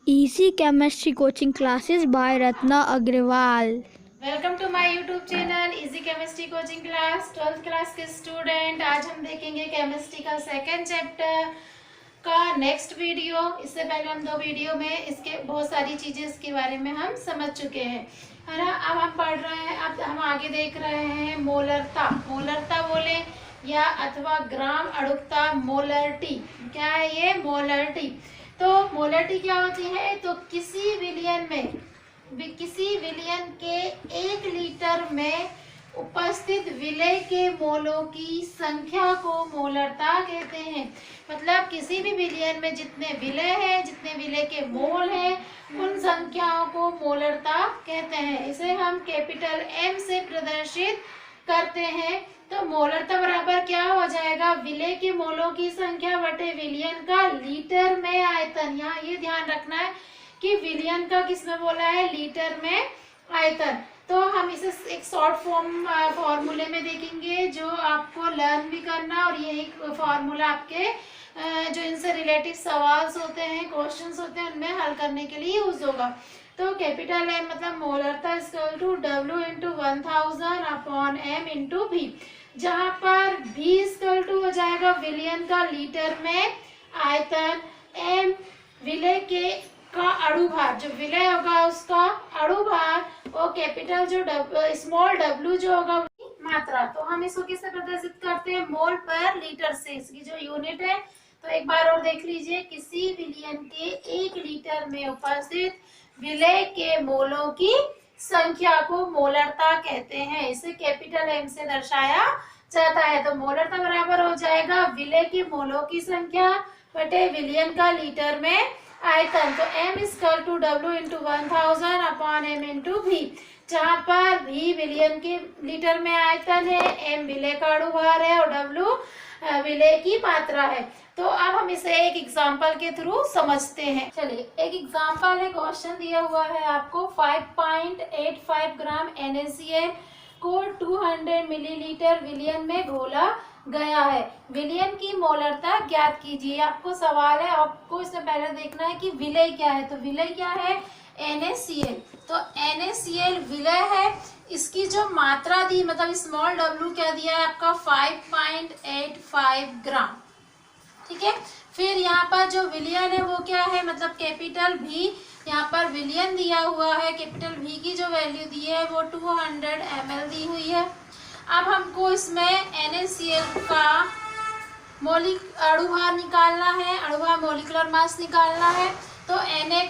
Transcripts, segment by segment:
Easy Chemistry Coaching Classes by Ratna Agrawal. Welcome to my YouTube channel easy chemistry coaching class 12th class के student. आज हम देखेंगे chemistry का second chapter का next video. इससे पहले हम 2 वीडियो में इसके बहुत सारी चीज़ें इसके बारे में हम समझ चुके हैं, है ना। अब हम पढ़ रहे हैं, अब हम आगे देख रहे हैं मोलरता। मोलरता बोले या अथवा ग्राम अड़ुकता, मोलरिटी। क्या है ये? मोलरिटी। तो मोलरिटी क्या होती है? तो किसी विलयन के 1 लीटर में उपस्थित विलय के मोलों की संख्या को मोलरता कहते हैं। मतलब किसी भी विलयन में जितने विलय हैं, जितने विलय के मोल हैं, उन संख्याओं को मोलरता कहते हैं। इसे हम कैपिटल M से प्रदर्शित करते हैं। तो मोलरता बराबर क्या हो जाएगा? विलय के मोलों की संख्या बटे विलयन का लीटर में आयतन। यहाँ ये ध्यान रखना है कि विलयन का किसमें बोला है? लीटर में आयतन। तो हम इसे एक शॉर्ट फॉर्मूले में देखेंगे जो आपको लर्न भी करना, और यही फॉर्मूला आपके जो इनसे रिलेटेड सवाल होते हैं, क्वेश्चंस होते हैं, उनमें हल करने के लिए यूज होगा। तो कैपिटल M मतलब मोलरता equal to W into 1000 upon M into V, जहाँ पर V इक्वल टू हो जाएगा विलयन का लीटर में आयतन, M विलय के का अणुभार, जो विलय होगा उसका अणुभार, और कैपिटल जो स्मॉल W जो होगा मात्रा। तो हम इसको किससे प्रदर्शित करते हैं? मोल पर लीटर से। इसकी जो यूनिट है, तो एक बार और देख लीजिए, किसी विलयन के 1 लीटर में उपस्थित विलय के मोलों की संख्या को मोलरता कहते हैं। इसे कैपिटल M से दर्शाया जाता है। तो मोलरता बराबर हो जाएगा विलय के मोलों की संख्या बटे विलयन का लीटर में आयतन। तो M equal to W into 1000 upon M into V, जहाँ पर V विलयन के लीटर में आयतन है, M विलय का अणुभार है और W विलय की मात्रा है। तो अब हम इसे एक एग्जाम्पल के थ्रू समझते हैं। चलिए, एक एग्जाम्पल है, क्वेश्चन दिया हुआ है आपको। 5.85 ग्राम NaCl को 200 मिलीलीटर विलयन में घोला गया है। विलयन की मोलरता ज्ञात कीजिए। आपको सवाल है, आपको इससे पहले देखना है कि विलय क्या है। तो विलय क्या है? NaCl। तो NaCl विलय है। इसकी जो मात्रा दी, मतलब स्मॉल w क्या दिया है आपका? 5.85 ग्राम। ठीक है। फिर यहाँ पर जो विलयन है वो क्या है? मतलब कैपिटल V, यहाँ पर विलयन दिया हुआ है। कैपिटल V की जो वैल्यू दी है वो 200 ml दी हुई है। अब हमको इसमें NaCl का मौलिक अणुभार निकालना है, अणुभार मोलिकुलर मास निकालना है। तो Na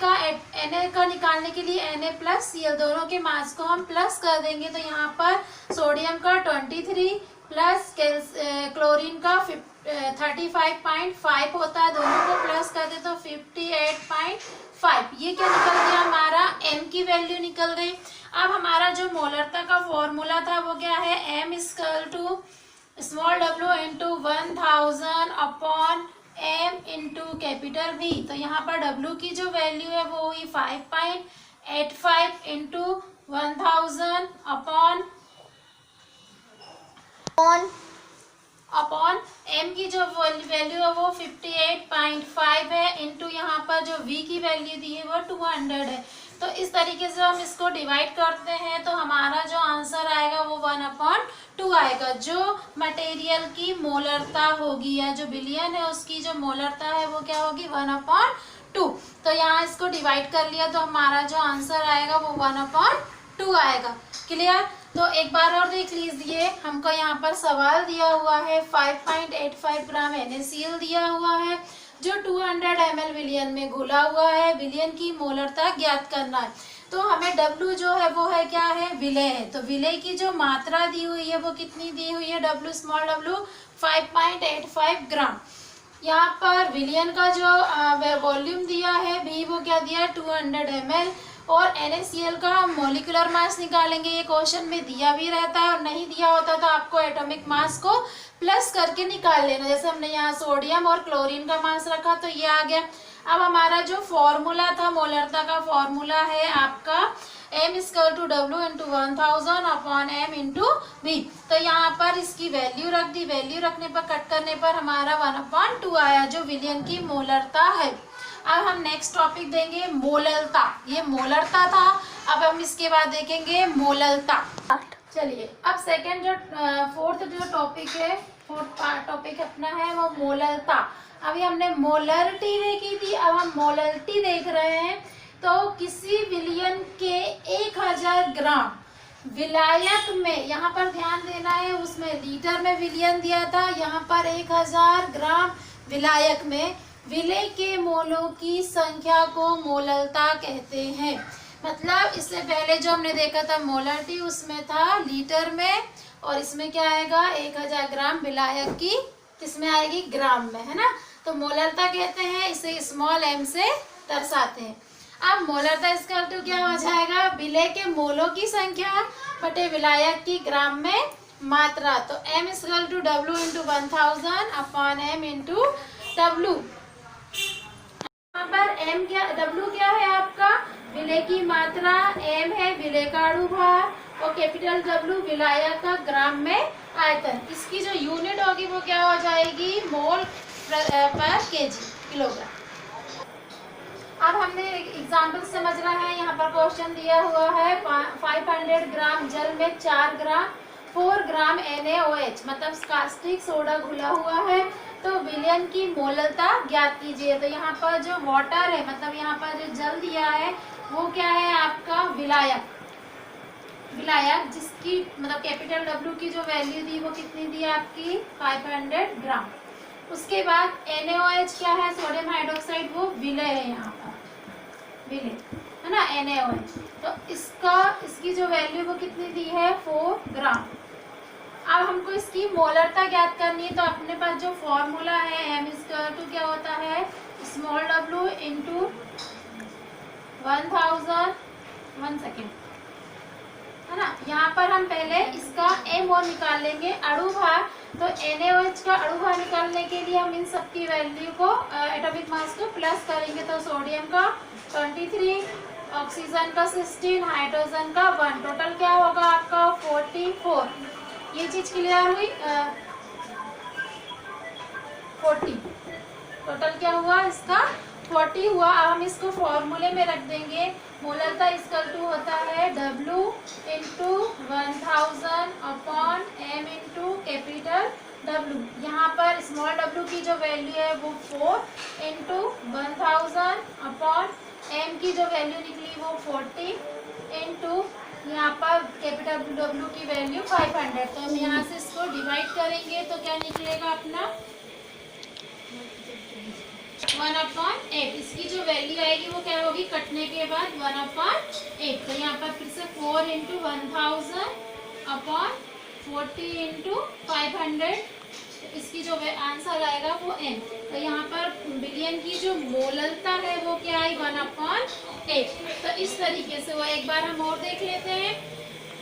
का निकालने के लिए Na प्लस Cl दोनों के मास को हम प्लस कर देंगे। तो यहाँ पर सोडियम का 23 प्लस क्लोरीन का 35.5 होता है, दोनों को प्लस कर दे तो 58.5। ये क्या निकल गया? हमारा M की वैल्यू निकल गई। अब हमारा जो मोलरता का फॉर्मूला था वो क्या है? M equal to small w into 1000 upon M into capital V। तो यहाँ पर W की जो वैल्यू है वो हुई 5.85 इंटू 1000 अपॉन M की जो वैल्यू है वो 58.5 है, इंटू यहाँ पर जो V की वैल्यू दी है वो 200 है। तो इस तरीके से हम इसको डिवाइड करते हैं, तो हमारा जो आंसर आएगा वो 1/2 आएगा। जो मटेरियल की मोलरता होगी या जो विलयन है उसकी जो मोलरता है वो क्या होगी? 1/2। तो यहाँ इसको डिवाइड कर लिया तो हमारा जो आंसर आएगा वो 1/2 आएगा। क्लियर? तो एक बार और देख लीजिए, हमको यहाँ पर सवाल दिया हुआ है, 5.85 ग्राम NaCl दिया हुआ है जो 200 ml विलयन में घुला हुआ है। विलयन की मोलरता ज्ञात करना है। तो हमें W जो है वो है क्या है? विलय है। तो विलय की जो मात्रा दी हुई है वो कितनी दी हुई है? W स्मॉल w 5.85 ग्राम। यहाँ पर विलयन का जो वॉल्यूम दिया है V, वो क्या दिया? 200 ml। और NaCl का मोलिकुलर मास निकालेंगे। ये क्वेश्चन में दिया भी रहता है, और नहीं दिया होता तो आपको एटॉमिक मास को प्लस करके निकाल लेना। जैसे हमने यहाँ सोडियम और क्लोरीन का मास रखा तो ये आ गया। अब हमारा जो फॉर्मूला था मोलरता का, फॉर्मूला है आपका M equal to W into 1000 upon M into V। तो यहाँ पर इसकी वैल्यू रख दी। वैल्यू रखने पर, कट करने पर हमारा 1/2 आया, जो विलयन की मोलरता है। अब हम नेक्स्ट टॉपिक देंगे मोललता। ये मोलरता था, अब हम इसके बाद देखेंगे मोललता। चलिए अब सेकंड जो फोर्थ जो टॉपिक है, फोर्थ टॉपिक अपना है वो मोललता। अभी हमने मोलरिटी देखी थी, अब हम मोलरिटी देख रहे हैं। तो किसी विलयन के 1000 ग्राम विलायक में, यहाँ पर ध्यान देना है, उसमें लीटर में विलयन दिया था, यहाँ पर 1000 ग्राम विलायक में विलय के मोलों की संख्या को मोललता कहते हैं। मतलब इससे पहले जो हमने देखा था मोलरिटी, उसमें था लीटर में, और इसमें क्या आएगा 1000 ग्राम विलायक की किसमें आएगी, ग्राम में, है ना। तो मोलरता कहते हैं, इसे स्मॉल m से दर्शाते हैं। अब मोलरता इसका अर्थ क्या हो जाएगा, विलय के मोलों की संख्या बटे विलायक की ग्राम में मात्रा। तो m = W × 1000 upon m × W। यहाँ पर m क्या, W क्या है आपका, विलय की मात्रा, m है विलय का अणुभार, और कैपिटल W विलायक का ग्राम में आयतन। इसकी जो यूनिट होगी वो क्या हो जाएगी, मोल पर केजी, किलोग्राम। अब हमने एग्जाम्पल समझ रहा है। यहाँ पर क्वेश्चन दिया हुआ है 500 ग्राम जल में 4 ग्राम 4 ग्राम NaOH मतलब कास्टिक सोडा घुला हुआ है, तो विलयन की मोललता ज्ञात कीजिए। तो यहाँ पर जो वाटर है, मतलब यहाँ पर जो जल दिया है वो क्या है आपका विलायक, विलायक जिसकी मतलब कैपिटल W की जो वैल्यू दी वो कितनी दी आपकी 500 ग्राम। उसके बाद NaOH क्या है, सोडियम हाइड्रोक्साइड, वो विलय है, यहाँ पर विलय है ना NaOH। तो इसकी जो वैल्यू वो कितनी दी है 4 ग्राम। अब हमको इसकी मोलरता ज्ञात करनी है, तो अपने पास जो फॉर्मूला है m = क्या होता है, स्मॉल w × 1000, 1 सेकेंड, है ना। यहाँ पर हम पहले इसका m और निकाल लेंगे अणुभार। तो NaOH का अणुभार निकालने के लिए हम इन सब की वैल्यू को एटॉमिक मास को प्लस करेंगे। तो सोडियम का 23, ऑक्सीजन का 16, हाइड्रोजन का 1, टोटल क्या होगा आपका 44। ये चीज क्लियर हुई, 40 टोटल क्या हुआ इसका 40 हुआ। अब हम इसको फॉर्मूले में रख देंगे। मोलरता = होता है W × 1000 upon m × capital W। यहाँ पर स्मॉल w की जो वैल्यू है वो 4 × 1000 अपॉन m की जो वैल्यू निकली वो 40 × यहाँ पर कैपिटल W की वैल्यू 500। तो हम यहाँ से इसको डिवाइड करेंगे तो क्या निकलेगा अपना 1/8। इसकी जो वैल्यू आएगी वो क्या होगी, कटने के बाद 1/8। तो यहाँ पर फिर से 4 × 1000 अपॉन 40 × 500। इसकी जो आंसर आएगा वो n। तो यहाँ पर विलयन की जो मोललता है वो क्या आई 1/8। तो इस तरीके से वो एक बार हम और देख लेते हैं।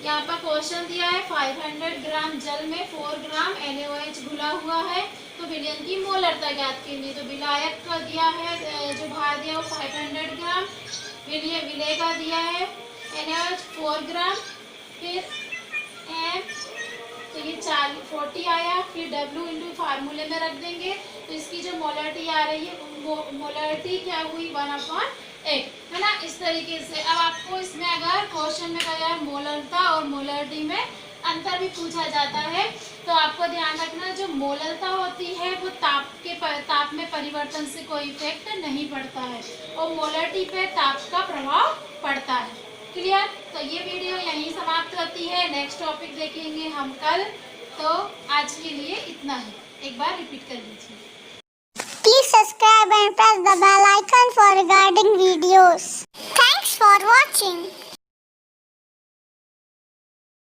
यहाँ पर क्वेश्चन दिया है 500 ग्राम जल में 4 ग्राम NaOH घुला हुआ है, तो विलयन की मोलरता ज्ञात कीजिए। तो विलायक का दिया है, जो भार दिया वो 500 ग्राम, विलय का दिया है NaOH 4 ग्राम, फिर m तो ये 40 आया, फिर W × फार्मूले में रख देंगे। तो इसकी जो मोलरिटी आ रही है वो मोलरिटी क्या हुई 1/8, है ना। इस तरीके से अब आपको इसमें अगर क्वेश्चन में कहा है मोलरता और मोलरिटी में अंतर भी पूछा जाता है, तो आपको ध्यान रखना जो मोलरता होती है वो ताप में परिवर्तन से कोई इफेक्ट नहीं पड़ता है, और मोलरिटी पे ताप का प्रभाव पड़ता है। क्लियर। तो ये वीडियो यहीं समाप्त होती है। नेक्स्ट टॉपिक देखेंगे हम कल। तो आज के लिए इतना ही, एक बार रिपीट कर लीजिए। Please subscribe and press the bell icon for regarding videos. Thanks for watching.